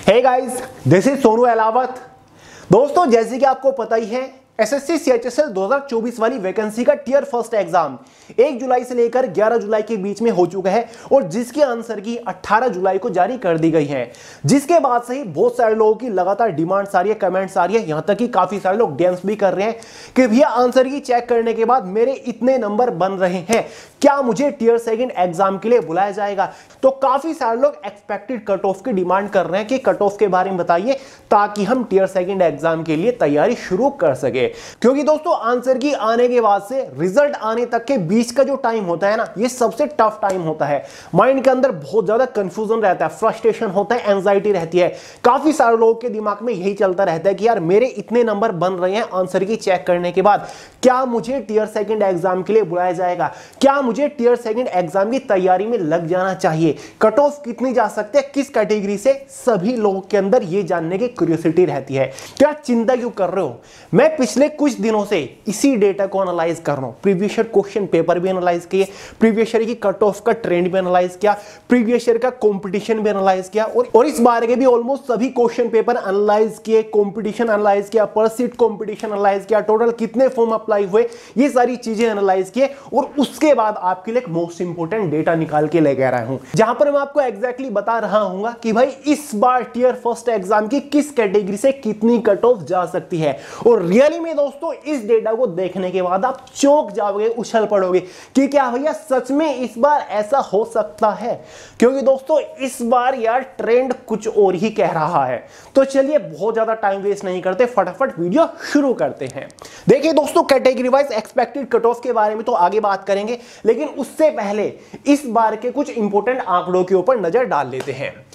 Hey guys, this is Sonu Ahlawat. दोस्तों, जैसे कि आपको पता ही है, एसएससी सीएचएसएल 2024 वाली वैकेंसी का टियर फर्स्ट एग्जाम 1 जुलाई से लेकर 11 जुलाई के बीच में हो चुका है और जिसके आंसर की 18 जुलाई को जारी कर दी गई है। जिसके बाद से ही बहुत सारे लोगों की लगातार डिमांड्स आ रही है, कमेंट्स आ रही है, यहां तक कि काफी सारे लोग डीएम्स भी कर रहे हैं कि भैया आंसर की चेक करने के बाद मेरे इतने नंबर बन रहे हैं, क्या मुझे टियर सेकंड एग्जाम के लिए बुलाया जाएगा। तो काफी सारे लोग एक्सपेक्टेड कट ऑफ की डिमांड कर रहे हैं कि कट ऑफ के बारे में बताइए ताकि हम टियर सेकंड एग्जाम के लिए तैयारी शुरू कर सके। क्योंकि दोस्तों, आंसर की आने के बाद से रिजल्ट आने तक के बीच का जो टाइम होता है ना, ये सबसे टफ टाइम होता है। माइंड के अंदर बहुत ज्यादा कंफ्यूजन रहता है, फ्रस्ट्रेशन होता है, एंजाइटी रहती है। काफी सारे लोगों के दिमाग में यही चलता रहता है कि यार मेरे इतने नंबर बन रहे हैं आंसर की चेक करने के बाद, क्या मुझे टियर सेकंड एग्जाम के लिए बुलाया जाएगा, क्या मुझे टियर सेकंड एग्जाम की तैयारी में लग जाना चाहिए, कट ऑफ कितनी जा सकते हैं, किस कैटेगरी से। सभी लोगों के अंदर ये जानने की क्यूरियोसिटी रहती है। क्या चिंता क्यों कर रहे हो? मैं पिछले कुछ दिनों से इसी डेटा को एनालाइज कर रहा हूं। प्रीवियस ईयर क्वेश्चन पेपर भी एनालाइज किए, प्रीवियस ईयर की कट ऑफ का ट्रेंड भी एनालाइज किया, प्रीवियस ईयर का कंपटीशन भी एनालाइज किया और इस बार के भी ऑलमोस्ट सभी क्वेश्चन पेपर एनालाइज किए, कंपटीशन एनालाइज किया, पर सीट कंपटीशन एनालाइज किया, टोटल कितने फॉर्म अप्लाई हुए, ये सारी चीजें एनालाइज किए और उसके बाद आपके लिए एक मोस्ट इंपोर्टेंट डेटा निकाल के लेके आ रहा हूं, जहां पर मैं आपको एग्जैक्टली बता रहा हूं कि भाई इस बार टियर फर्स्ट एग्जाम की किस कैटेगरी से कितनी कट ऑफ जा सकती है। और रियली में दोस्तों, इस डेटा को देखने के बाद आप चौंक जाओगे, उछल पड़ोगे कि क्या भैया सच में इस बार ऐसा हो सकता है। क्योंकि दोस्तों, इस बार यार ट्रेंड कुछ और ही कह रहा है। तो चलिए बहुत ज्यादा टाइम वेस्ट नहीं करते, फटाफट वीडियो शुरू करते हैं। देखिए दोस्तों, category wise expected cut off के बारे में तो आगे बात करेंगे, लेकिन उससे पहले इस बार के कुछ इंपॉर्टेंट आंकड़ों के ऊपर नजर डाल लेते हैं।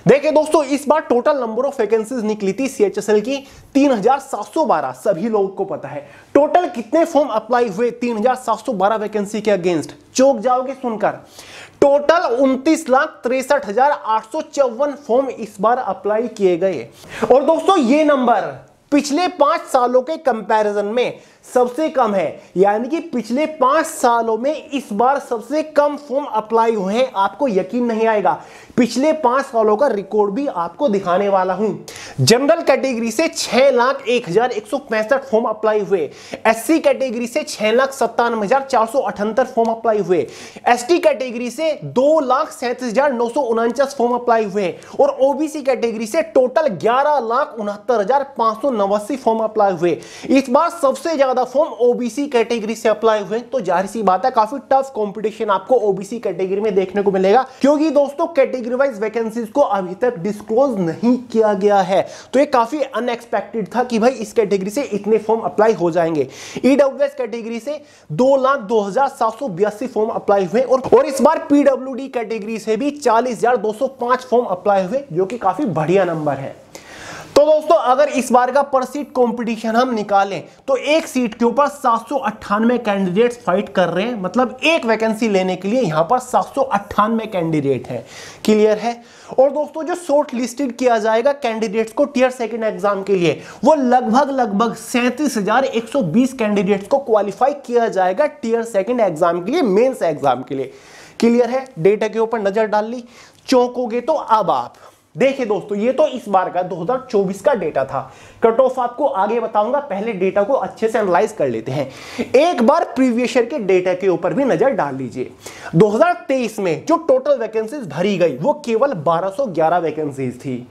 देखिए दोस्तों, इस बार टोटल नंबर ऑफ वैकेंसीज निकली थी सीएचएसएल की 3712। सभी लोगों को पता है टोटल कितने फॉर्म अप्लाई हुए 3712 वैकेंसी के अगेंस्ट। चौंक जाओगे सुनकर। टोटल 29,63,854 फॉर्म इस बार अप्लाई किए गए। और दोस्तों, ये नंबर पिछले 5 सालों के कंपैरिजन में सबसे कम है। यानी कि पिछले 5 सालों में इस बार सबसे कम फॉर्म अप्लाई हुए हैं। आपको यकीन नहीं आएगा, पिछले 5 सालों का रिकॉर्ड भी आपको दिखाने वाला हूं। जनरल कैटेगरी से 6,01,165 फॉर्म अप्लाई हुए, एससी कैटेगरी से 6,97,478 फॉर्म अप्लाई हुए, एसटी कैटेगरी से 2,37,949 फॉर्म अप्लाई हुए और ओबीसी कैटेगरी से टोटल 11,69,589 फॉर्म अप्लाई हुए। इस बार सबसे ज्यादा फॉर्म ओबीसी कैटेगरी से अप्लाई हुए। तो जाहिर सी बात है, काफी टफ कंपटीशन आपको ओबीसी कैटेगरी में देखने को मिलेगा, क्योंकि दोस्तों कैटेगरी वाइज वैकेंसीज को अभी तक डिस्क्लोज नहीं किया गया है। तो ये काफी अनएक्सपेक्टेड था कि भाई इस कैटेगरी से इतने फॉर्म अप्लाई हो जाएंगे। ईडब्ल्यूएस कैटेगरी से 2,02,782 फॉर्म अप्लाई हुए और इस बार पीडब्ल्यूडी कैटेगरी से भी 40,205 फॉर्म अप्लाई हुए, जो कि काफी बढ़िया नंबर है। तो दोस्तों, अगर इस बार का पर सीट कंपटीशन हम निकालें तो एक सीट के ऊपर 798 कैंडिडेट्स फाइट कर रहे हैं। मतलब एक वैकेंसी लेने के लिए यहां पर 798 कैंडिडेट हैं। क्लियर है? और दोस्तों, जो शॉर्ट लिस्टेड किया जाएगा कैंडिडेट्स को टियर सेकंड एग्जाम के लिए, वो लगभग 37,120 कैंडिडेट्स को क्वालिफाई किया जाएगा टियर सेकंड एग्जाम के लिए, मेंस एग्जाम के लिए। क्लियर है? डेटा के ऊपर नजर डाल ली, चौंकोगे तो अब आप देखिए दोस्तों, ये तो इस बार का 2024 का डेटा था। कट ऑफ आपको आगे बताऊंगा, पहले डेटा को अच्छे से एनालाइज कर लेते हैं। एक बार प्रीवियस ईयर के डेटा के ऊपर भी नजर डाल लीजिए। 2023 में जो टोटल वैकेंसीज भरी गई वो केवल 1211 वैकेंसीज थी।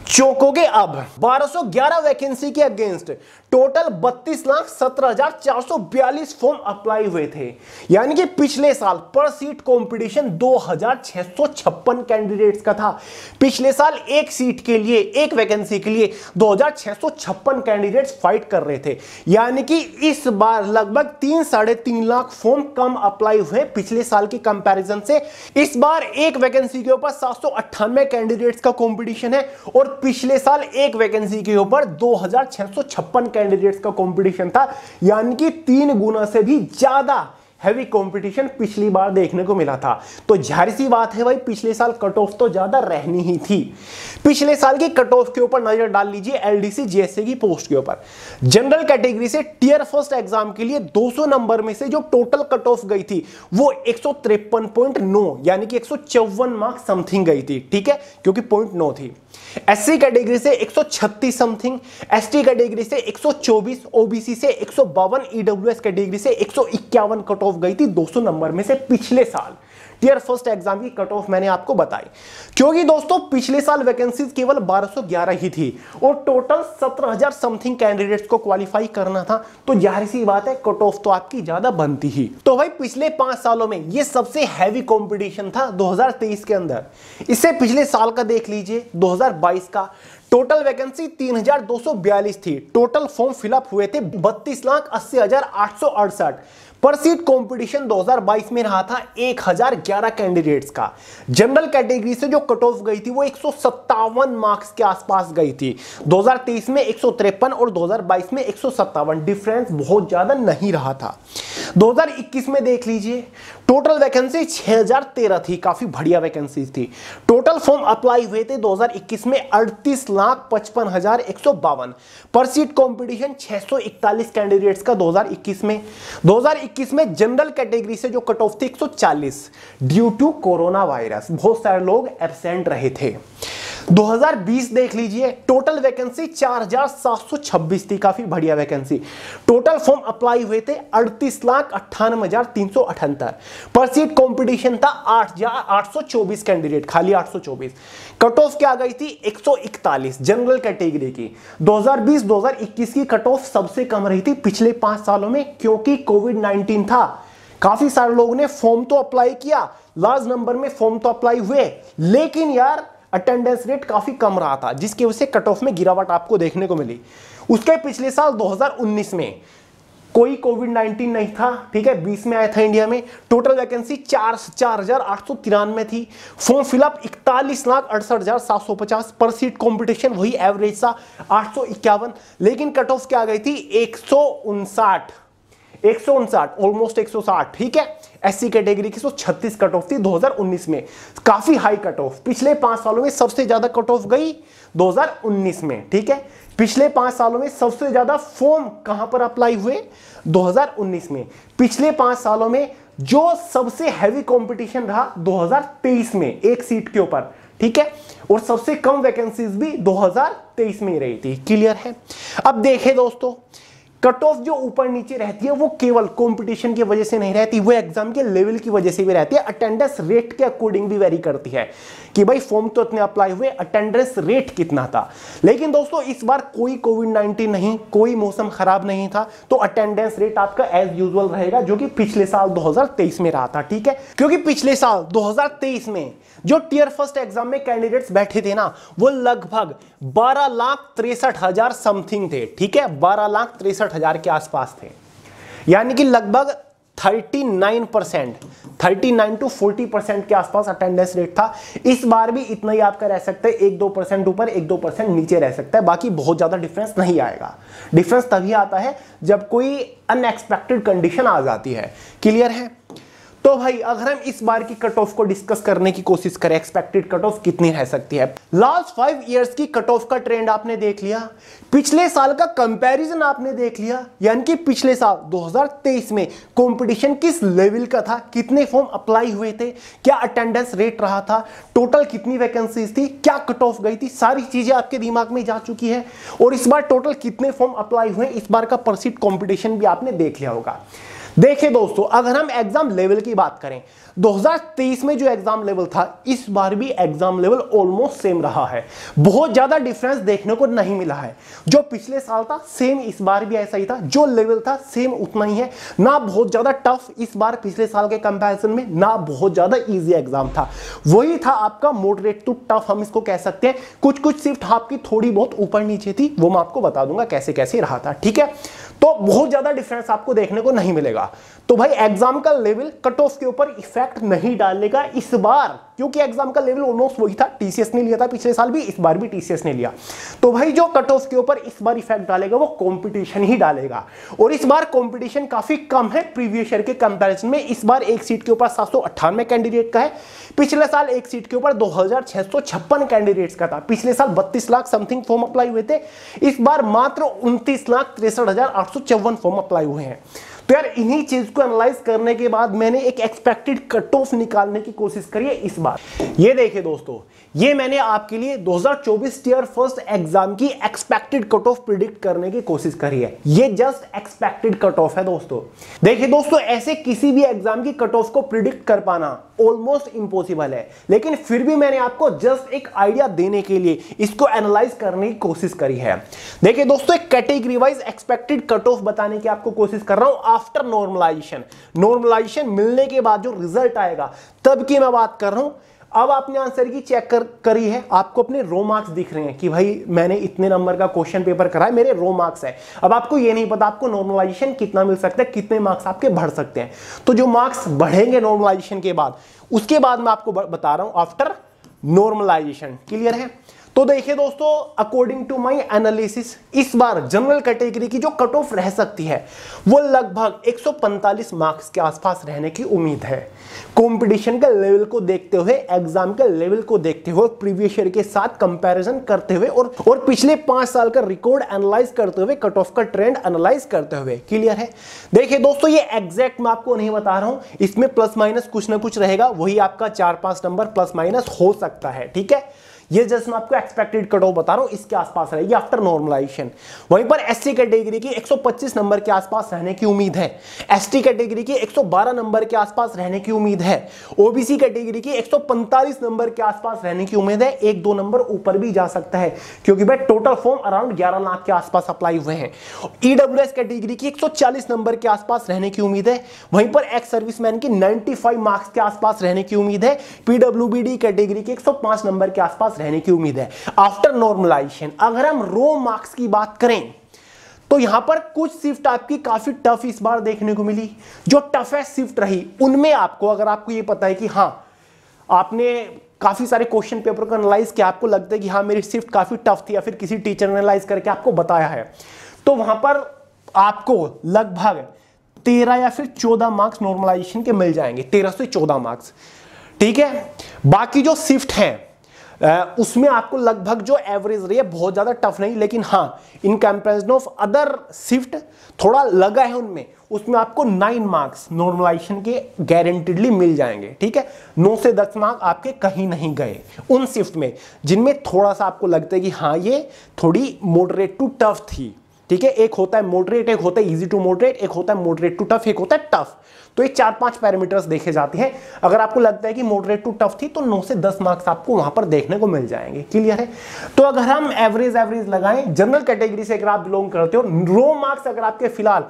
चौंकोगे अब। 1211 वैकेंसी के अगेंस्ट टोटल 32,17,442 फॉर्म अप्लाई हुए थे। यानी कि पिछले साल पर सीट कंपटीशन 2,656 कैंडिडेट्स का था। पिछले साल एक सीट के लिए, एक वैकेंसी के लिए 2,656 कैंडिडेट्स फाइट कर रहे थे। यानी कि इस बार लगभग 3-3.5 लाख फॉर्म कम अप्लाई हुए पिछले साल की कंपैरिजन से। इस बार एक वैकेंसी के ऊपर 798 कैंडिडेट्स का कंपटीशन है और पिछले साल एक वैकेंसी के ऊपर 2,656 कैंडिडेट्स का कंपटीशन था। यानी कि 3 गुना से भी ज्यादा हैवी कंपटीशन पिछली बार देखने को मिला था। तो जाहिर सी बात है भाई, पिछले साल कट ऑफ तो ज्यादा रहनी ही थी। पिछले साल की कट ऑफ के ऊपर नजर डाल लीजिए, एलडीसी जीएसए की पोस्ट के ऊपर। जनरल कैटेगरी से टियर फर्स्ट एग्जाम के लिए 200 नंबर में से जो टोटल कट ऑफ गई थी वो 153.9 यानी कि 154 मार्क्स समथिंग गई थी, ठीक है, क्योंकि 0.9 थी। एससी कैटेगरी से 136 समथिंग, एसटी कैटेगरी से 124, ओबीसी से 152, ईडब्ल्यूएस कैटेगरी से 151 कट ऑफ गई थी 200 नंबर में से पिछले साल। टियर फर्स्ट एग्जाम की कट ऑफ मैंने आपको बताई, क्योंकि दोस्तों पिछले साल वैकेंसीज केवल 1211 ही थी और टोटल 17,000 समथिंग कैंडिडेट्स को क्वालिफाई करना था। तो जाहिर सी बात है कट ऑफ तो आपकी ज्यादा बनती ही। तो भाई पिछले 5 सालों में ये सबसे हैवी कंपटीशन था 2023 के अंदर। इससे पिछले साल का देख लीजिए 2022 का, टोटल वैकेंसी 3,242 थी, टोटल फॉर्म फिलअप हुए थे 32,80,868। पर सीट कंपटीशन 2022 में रहा था 1,011 कैंडिडेट्स का। जनरल कैटेगरी से जो कट ऑफ गई थी वो 157 मार्क्स के आसपास गई थी। 2023 में 153 और 2022 में 157, डिफरेंस बहुत ज्यादा नहीं रहा था। 2021 में देख लीजिए, टोटल वैकेंसी 6,013 थी, काफी बढ़िया वैकेंसी थी। टोटल फॉर्म अप्लाई हुए थे 2021 में 38,55,152। पर सीट कंपटीशन 641 कैंडिडेट्स का 2021 में। 2021 में जनरल कैटेगरी से जो कट ऑफ थी 140, ड्यू टू कोरोना वायरस बहुत सारे लोग एब्सेंट रहे थे। 2020 देख लीजिए, टोटल वैकेंसी 4,726 थी, काफी बढ़िया वैकेंसी। टोटल फॉर्म अप्लाई हुए थे 38,98,378। पर सीट कंपटीशन था 824 कैंडिडेट, खाली 824। कट ऑफ क्या गई थी 141 जनरल कैटेगरी की। 2020-2021 की कट ऑफ सबसे कम रही थी पिछले 5 सालों में, क्योंकि कोविड-19 था। काफी सारे लोगों ने फॉर्म तो अप्लाई किया, लार्ज नंबर में फॉर्म तो अप्लाई हुए, लेकिन यार अटेंडेंस रेट काफी कम रहा था, जिसकी वजह से कट ऑफ में गिरावट आपको देखने को मिली। उसके पिछले साल 2019 में कोई कोविड-19 नहीं था, ठीक है, 20 में आया था इंडिया में। टोटल वैकेंसी 4,893 थी। Form fill up 41,68,750। पर सीट कंपटीशन वही एवरेज सा 851, लेकिन कट ऑफ क्या गई थी 159, ऑलमोस्ट 160, ठीक है। एससी कैटेगरी की 136 कट ऑफ थी 2019 में, काफी हाई कट ऑफ। पिछले 5 सालों में सबसे ज्यादा कट ऑफ गई 2019 में, ठीक है। पिछले 5 सालों में सबसे ज्यादा फॉर्म कहां पर अप्लाई हुए 2019 में। पिछले 5 सालों में जो सबसे हैवी कंपटीशन रहा 2023 में एक सीट के ऊपर, ठीक है, और सबसे कम वैकेंसीज भी 2023 में ही रही थी। क्लियर है। अब देखें दोस्तों, कट ऑफ जो ऊपर नीचे रहती है वो केवल कंपटीशन की वजह से नहीं रहती, वो एग्जाम के लेवल की वजह से भी रहती है। अटेंडेंस रेट के अकॉर्डिंग भी वेरी करती है कि भाई फॉर्म तो इतने अप्लाई हुए, अटेंडेंस रेट कितना था। लेकिन दोस्तों इस बार कोई कोविड-19 नहीं, कोई मौसम खराब नहीं था, तो अटेंडेंस रेट आपका एज यूजुअल रहेगा, जो कि पिछले साल 2023 में रहा था, ठीक है। क्योंकि पिछले साल 2023 में जो टियर फर्स्ट एग्जाम में कैंडिडेट्स बैठे थे ना, वो लगभग 12,63,000 समथिंग थे, ठीक है, 12,63,000 के आसपास थे, यानी कि लगभग 39% 39 to 40% के आसपास अटेंडेंस रेट था। इस बार भी इतना ही आपका रह सकता है, 1-2% ऊपर 1-2% नीचे रह सकता है, बाकी बहुत ज्यादा डिफरेंस नहीं आएगा। डिफरेंस तभी आता है जब कोई अनएक्सपेक्टेड कंडीशन आ जाती है। क्लियर है। तो भाई अगर हम इस बार की कट ऑफ को डिस्कस करने की कोशिश करें, एक्सपेक्टेड कट ऑफ कितनी रह सकती है। लास्ट 5 इयर्स की कट ऑफ का ट्रेंड आपने देख लिया, पिछले साल का कंपैरिजन आपने देख लिया, यानी कि पिछले साल 2023 में कंपटीशन किस लेवल का था, कितने फॉर्म अप्लाई हुए थे, क्या अटेंडेंस रेट रहा था, टोटल कितनी वैकेंसीज थी, क्या कट ऑफ गई थी, सारी चीजें आपके दिमाग में जा चुकी है। और इस बार टोटल कितने फॉर्म अप्लाई हुए, इस बार का पर सीट कंपटीशन भी आपने देख लिया होगा। देखिए दोस्तों, अगर हम एग्जाम लेवल की बात करें, 2023 में जो एग्जाम लेवल था, इस बार भी एग्जाम लेवल ऑलमोस्ट सेम रहा है, बहुत ज्यादा डिफरेंस देखने को नहीं मिला है। जो पिछले साल था सेम इस बार भी ऐसा ही था, जो लेवल था सेम उतना ही है, ना बहुत ज्यादा टफ इस बार पिछले साल के कंपैरिजन में, ना बहुत ज्यादा इजी एग्जाम था, वही था आपका मॉडरेट टू टफ हम इसको कह सकते हैं। कुछ सिर्फ आपकी थोड़ी बहुत ऊपर नीचे थी, वो मैं आपको बता दूंगा कैसे कैसे रहा था, ठीक है। तो बहुत ज्यादा डिफरेंस आपको देखने को नहीं मिलेगा। जाएगा। तो भाई एग्जाम का लेवल कट ऑफ के ऊपर इफेक्ट नहीं डालेगा इस बार, क्योंकि एग्जाम का लेवल ऑलमोस्ट वही था, टीसीएस ने लिया था पिछले साल भी, इस बार भी टीसीएस ने लिया। तो भाई जो कट ऑफ के ऊपर इस बार इफेक्ट डालेगा वो कंपटीशन ही डालेगा, और इस बार कंपटीशन काफी कम है प्रीवियस ईयर के कंपैरिजन में। इस बार एक सीट के ऊपर 798 कैंडिडेट का है, पिछले साल एक सीट के ऊपर 2656 कैंडिडेट्स का था। पिछले साल 32 लाख समथिंग फॉर्म अप्लाई हुए थे, इस बार मात्र 29,63,854 फॉर्म अप्लाई हुए हैं। तो यार इन्हीं चीज को एनालाइज करने के बाद मैंने एक एक्सपेक्टेड कट ऑफ निकालने की कोशिश करी है इस बार। ये देखिए दोस्तों, ये मैंने आपके लिए 2024 टियर फर्स्ट एग्जाम की एक्सपेक्टेड कट ऑफ प्रिडिक्ट करने की कोशिश करी है। ये जस्ट एक्सपेक्टेड कट ऑफ है दोस्तों। देखिए दोस्तों, ऐसे किसी भी एग्जाम की कट ऑफ को प्रिडिक्ट कर पाना ऑलमोस्ट इम्पॉसिबल है, लेकिन फिर भी मैंने आपको जस्ट एक आइडिया देने के लिए इसको एनालाइज करने की कोशिश करी है। देखिए दोस्तों, एक category wise expected cut off बताने की आपको कोशिश कर रहा हूं आफ्टर नॉर्मलाइजेशन। नॉर्मलाइजेशन मिलने के बाद जो रिजल्ट आएगा तब की मैं बात कर रहा हूं। अब आपने आंसर की चेक करी है, आपको अपने रो मार्क्स दिख रहे हैं कि भाई मैंने इतने नंबर का क्वेश्चन पेपर करा है, मेरे रो मार्क्स है। अब आपको ये नहीं पता आपको नॉर्मलाइजेशन कितना मिल सकता है, कितने मार्क्स आपके बढ़ सकते हैं। तो जो मार्क्स बढ़ेंगे नॉर्मलाइजेशन के बाद, उसके बाद मैं आपको बता रहा हूं आफ्टर नॉर्मलाइजेशन। क्लियर है? तो देखिए दोस्तों, अकॉर्डिंग टू माय एनालिसिस इस बार जनरल कैटेगरी की जो कट ऑफ रह सकती है वो लगभग 145 मार्क्स के आसपास रहने की उम्मीद है। कंपटीशन के लेवल को देखते हुए, एग्जाम के लेवल को देखते हुए, प्रीवियस ईयर के साथ कंपैरिजन करते हुए और पिछले 5 साल का रिकॉर्ड एनालाइज करते हुए, कट ऑफ का ट्रेंड एनालाइज करते हुए। क्लियर है? देखिए दोस्तों, ये एग्जैक्ट मैं आपको नहीं बता रहा हूं, इसमें प्लस माइनस कुछ ना कुछ रहेगा, वही आपका 4-5 नंबर प्लस माइनस हो सकता है। ठीक है, ये जस्ट मैं आपको एक्सपेक्टेड कट ऑफ बता रहा हूं, इसके आसपास रहेगी आफ्टर नॉर्मलाइजेशन। वहीं पर एससी कैटेगरी की 125 नंबर के आसपास रहने की उम्मीद है, एसटी कैटेगरी की 112 नंबर के आसपास रहने की उम्मीद है, ओबीसी कैटेगरी की 145 नंबर के आसपास रहने की उम्मीद है। 1-2 नंबर ऊपर भी जा सकता है, क्योंकि भाई टोटल फॉर्म अराउंड 11 लाख के आसपास अप्लाई हुए हैं। ईडब्ल्यूएस कैटेगरी की 140 नंबर के आसपास रहने की उम्मीद है। वहीं पर एक्स सर्विसमैन की 95 मार्क्स के आसपास रहने की उम्मीद है। पीडब्ल्यूबीडी कैटेगरी की 105 नंबर के आसपास रहने की उम्मीद है आफ्टर नॉर्मलाइजेशन। अगर हम रो मार्क्स की बात करें तो यहां पर कुछ शिफ्ट आपकी काफी टफ इस बार देखने को मिली। जो टफेस्ट शिफ्ट रही उनमें आपको, अगर आपको ये पता है कि हां आपने काफी सारे क्वेश्चन पेपर को एनालाइज किया, आपको लगता है कि हां मेरी शिफ्ट काफी टफ थी, या फिर किसी टीचर ने एनालाइज करके आपको बताया है, तो वहां पर आपको लगभग 13 या फिर 14 मार्क्स नॉर्मलाइजेशन के मिल जाएंगे, 13 से 14 मार्क्स। ठीक है, बाकी जो शिफ्ट हैं उसमें आपको लगभग जो एवरेज रही है, बहुत ज्यादा टफ नहीं, लेकिन हां in comparison of other shift थोड़ा लगा है उनमें, उसमें आपको 9 मार्क्स नॉर्मलाइजेशन के गारंटीडली मिल जाएंगे। ठीक है, 9 से 10 मार्क्स आपके कहीं नहीं गए उन शिफ्ट में जिनमें थोड़ा सा आपको लगता है कि हाँ ये थोड़ी मॉडरेट टू टफ थी। ठीक है, एक होता है मॉडरेट, एक होता है इजी टू मॉडरेट, एक होता है मॉडरेट टू टफ, एक होता है टफ। तो ये 4-5 पैरामीटर्स देखे जाते हैं। अगर आपको लगता है कि मॉडरेट टू टफ थी तो 9 से 10 मार्क्स आपको वहां पर देखने को मिल जाएंगे। क्लियर है? तो अगर हम एवरेज लगाएं, जनरल कैटेगरी से अगर आप बिलोंग करते हो, रो मार्क्स अगर आपके फिलहाल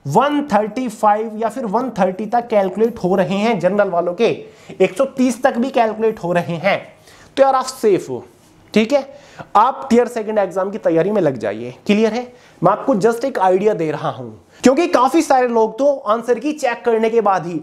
135 या फिर 130 तक कैलकुलेट हो रहे हैं, जनरल वालों के 130 तक भी कैलकुलेट हो रहे हैं, तो यार आप सेफ हो। ठीक है, आप टियर सेकंड एग्जाम की तैयारी में लग जाइए। क्लियर है? मैं आपको जस्ट एक आइडिया दे रहा हूं, क्योंकि काफी सारे लोग तो आंसर की चेक करने के बाद ही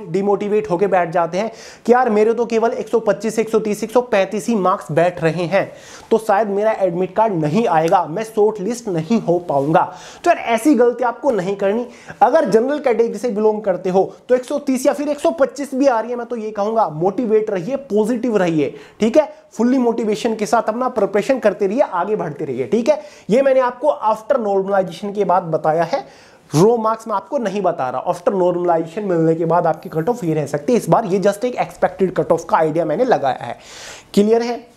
डिमोटिवेट होकर बैठ जाते हैं कि यार मेरे तो केवल 125, 130, 135 ही मार्क्स बैठ रहे हैं, तो शायद मेरा एडमिट कार्ड नहीं आएगा, मैं शॉर्ट लिस्ट नहीं हो पाऊंगा। तो यार ऐसी गलती आपको नहीं करनी। अगर जनरल कैटेगरी से बिलोंग करते हो तो 130 या फिर 125 भी आ रही है, मैं तो ये कहूंगा मोटिवेट रहिए, पॉजिटिव रहिए। ठीक है, फुल्ली मोटिवेशन के साथ अपना प्रिपरेशन करते रहिए, आगे बढ़ते रहिए। ठीक है, ये मैंने आपको आफ्टर नॉर्मलाइजेशन के बाद बताया है, रो मार्क्स में आपको नहीं बता रहा। आफ्टर नॉर्मलाइजेशन मिलने के बाद आपकी कट ऑफ ये रह सकती है। इस बार ये जस्ट एक एक्सपेक्टेड कट ऑफ का आइडिया मैंने लगाया है। क्लियर है?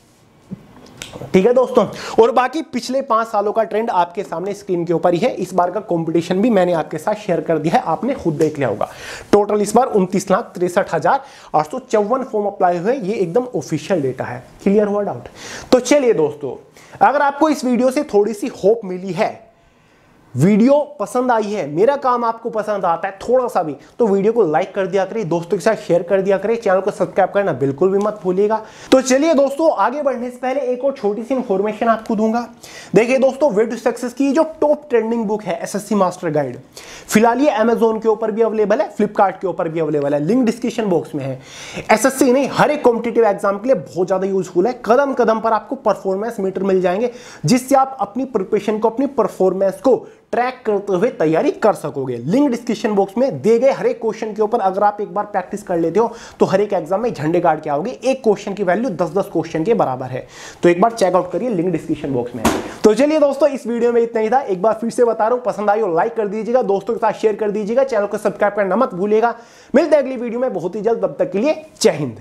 ठीक है दोस्तों, और बाकी पिछले 5 सालों का ट्रेंड आपके सामने स्क्रीन के ऊपर ही है। इस बार का कंपटीशन भी मैंने आपके साथ शेयर कर दिया है, आपने खुद देख लिया होगा। टोटल इस बार 29,63,854 फॉर्म अप्लाई हुए, ये एकदम ऑफिशियल डेटा है। क्लियर हुआ डाउट? तो चलिए दोस्तों, अगर आपको इस वीडियो से थोड़ी सी होप मिली है, वीडियो पसंद आई है, मेरा काम आपको पसंद आता है थोड़ा सा भी, तो वीडियो को लाइक कर दिया करें, दोस्तों के साथ शेयर कर दिया करें, चैनल को सब्सक्राइब करना बिल्कुल भी मत भूलिएगा। तो चलिए दोस्तों, आगे बढ़ने से पहले एक और छोटी सी इंफॉर्मेशन आपको दूंगा। देखिए दोस्तों, वे टू सक्सेस की जो टॉप ट्रेंडिंग बुक है एसएससी मास्टर गाइड, फिलहाल ये अमेजोन के ऊपर भी अवेलेबल है, फ्लिपकार्ट के ऊपर भी अवेलेबल है, लिंक डिस्क्रिप्शन बॉक्स में है। एसएससी नहीं, हर एक कॉम्पिटिटिव एग्जाम के लिए बहुत ज्यादा यूजफुल है। कदम कदम पर आपको परफॉर्मेंस मीटर मिल जाएंगे, जिससे आप अपनी प्रिपरेशन को, अपनी परफॉर्मेंस को ट्रैक करते हुए तैयारी कर सकोगे। लिंक डिस्क्रिप्शन बॉक्स में दिए गए हर एक क्वेश्चन के ऊपर अगर आप एक बार प्रैक्टिस कर लेते हो तो हर एक एग्जाम में झंडे गाड़ के आओगे। एक क्वेश्चन की वैल्यू 10-10 क्वेश्चन के बराबर है, तो एक बार चेकआउट करिए, लिंक डिस्क्रिप्शन बॉक्स में है। तो चलिए दोस्तों, इस वीडियो में इतना ही था। एक बार फिर से बता रहा हूं, पसंद आई हो लाइक कर दीजिएगा, दोस्तों के साथ शेयर कर दीजिएगा, चैनल को सब्सक्राइब करना मत भूलिएगा। मिलते हैं अगली वीडियो में बहुत ही जल्द, तब तक के लिए जय हिंद।